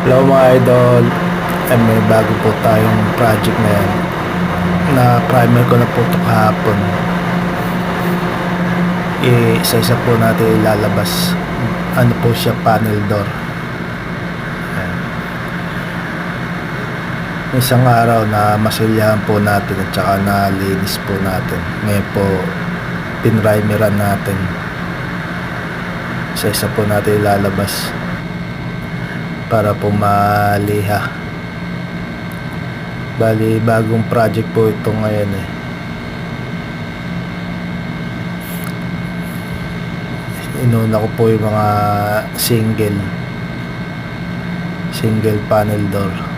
Hello mga idol, may bago po tayong project ngayon na primer ko na po ito kahapon. Isa-isa po natin ilalabas. Ano po siya, panel door. Ayan. Isang araw na masilyahan po natin at saka nalinis po natin. Ngayon po pinrimeran natin. Isa-isa po natin ilalabas para po maliha. Bali, bagong project po ito ngayon eh. Inuna ko po yung mga single panel door.